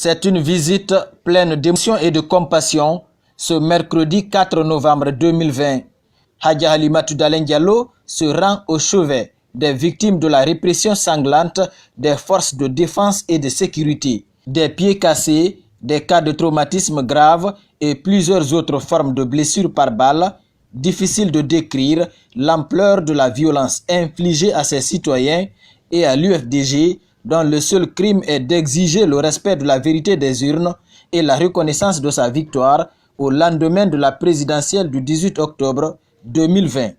C'est une visite pleine d'émotion et de compassion ce mercredi 4 novembre 2020. Hadja Halimatou Dalen Diallo se rend au chevet des victimes de la répression sanglante des forces de défense et de sécurité. Des pieds cassés, des cas de traumatisme grave et plusieurs autres formes de blessures par balle, difficile de décrire l'ampleur de la violence infligée à ses citoyens et à l'UFDG, dont le seul crime est d'exiger le respect de la vérité des urnes et la reconnaissance de sa victoire au lendemain de la présidentielle du 18 octobre 2020.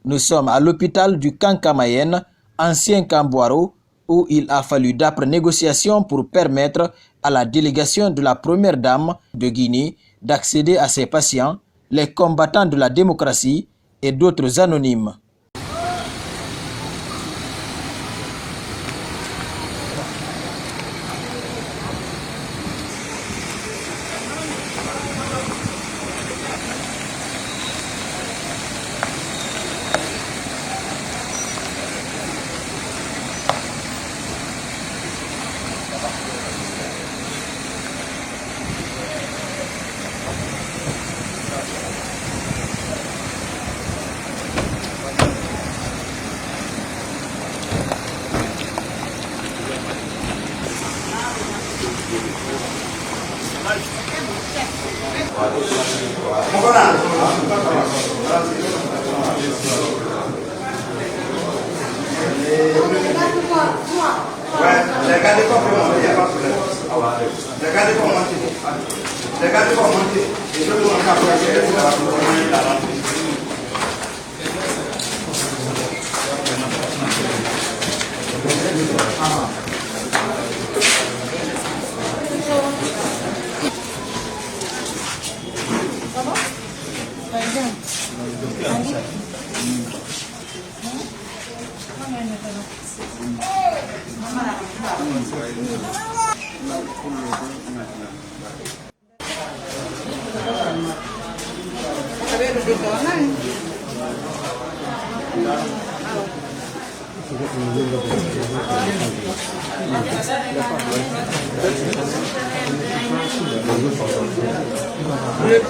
Nous sommes à l'hôpital du Kankamayenne, ancien Kamboaro, où il a fallu d'âpres négociations pour permettre à la délégation de la première dame de Guinée d'accéder à ses patients, les combattants de la démocratie et d'autres anonymes.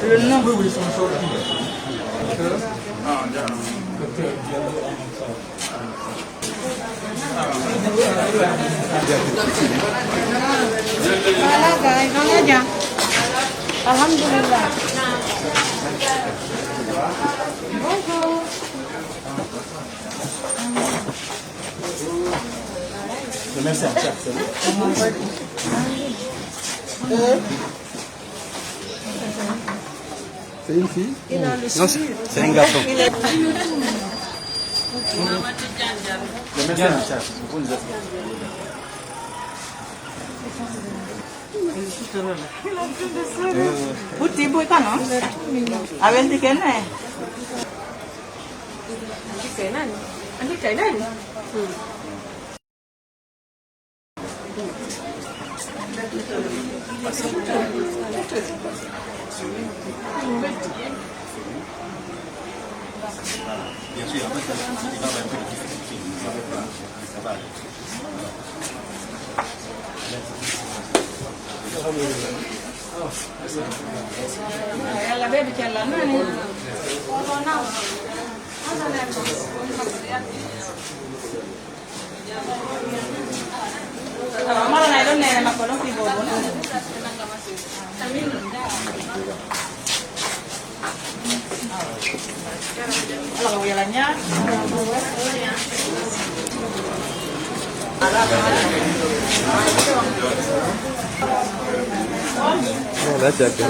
Le nom oui, Alhamdulillah. Bonjour. Merci à c'est une fille? Non, c'est un garçon. Le médecin en charge. Putih bu kan no? Awen di kene. Anti kainan. Bien sûr, après, il va avoir un peu de difficulté. Ça va aller. La bebe kella nani? Mara na ilo nene makolong kibobo na. Ala kawilannya. Oh, là, tu as bien.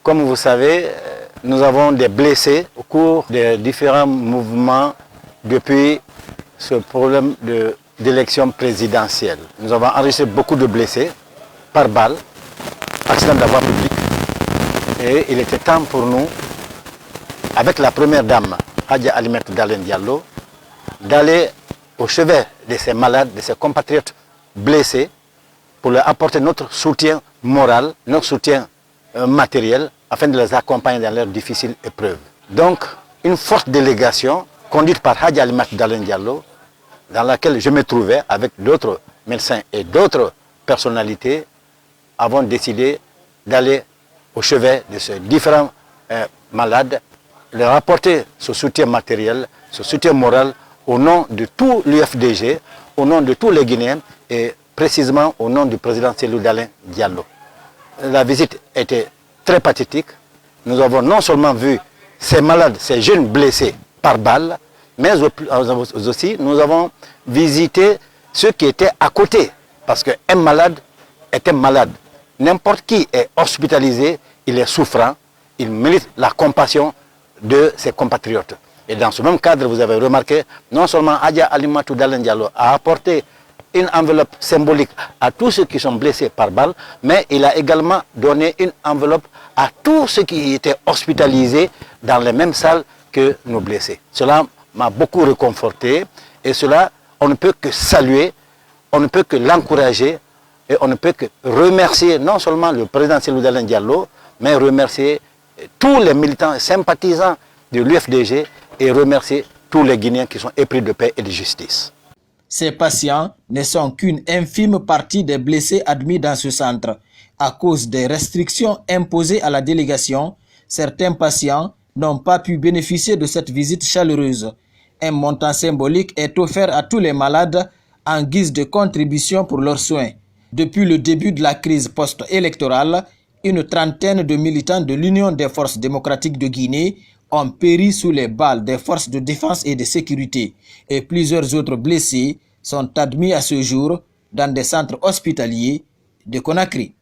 Comme vous savez, nous avons des blessés au cours des différents mouvements depuis ce problème d'élection présidentielle. Nous avons enregistré beaucoup de blessés par balle, accident de la voie publique. Et il était temps pour nous, avec la première dame, Hadja Halimatou Dalen Diallo, d'aller au chevet de ces malades, de ces compatriotes blessés, pour leur apporter notre soutien moral, notre soutien matériel, afin de les accompagner dans leurs difficiles épreuves. Donc, une forte délégation, conduite par Hadja Halimatou Dalen Diallo, dans laquelle je me trouvais avec d'autres médecins et d'autres personnalités, avons décidé d'aller au chevet de ces différents malades, leur apporter ce soutien matériel, ce soutien moral au nom de tout l'UFDG, au nom de tous les Guinéens et précisément au nom du président Cellou Dalein Diallo. La visite était très pathétique. Nous avons non seulement vu ces malades, ces jeunes blessés par balle, mais aussi nous avons visité ceux qui étaient à côté. Parce qu'un malade est un malade. N'importe qui est hospitalisé, il est souffrant, il mérite la compassion de ses compatriotes. Et dans ce même cadre, vous avez remarqué, non seulement Hadja Halimatou Dalen Diallo a apporté une enveloppe symbolique à tous ceux qui sont blessés par balle, mais il a également donné une enveloppe à tous ceux qui étaient hospitalisés dans les mêmes salles que nos blessés. Cela m'a beaucoup réconforté et cela, on ne peut que saluer, on ne peut que l'encourager et on ne peut que remercier non seulement le président Cellou Dalein Diallo, mais remercier tous les militants et sympathisants de l'UFDG et remercier tous les Guinéens qui sont épris de paix et de justice. Ces patients ne sont qu'une infime partie des blessés admis dans ce centre. À cause des restrictions imposées à la délégation, certains patients n'ont pas pu bénéficier de cette visite chaleureuse. Un montant symbolique est offert à tous les malades en guise de contribution pour leurs soins. Depuis le début de la crise post-électorale, une trentaine de militants de l'Union des forces démocratiques de Guinée ont péri sous les balles des forces de défense et de sécurité et plusieurs autres blessés sont admis à ce jour dans des centres hospitaliers de Conakry.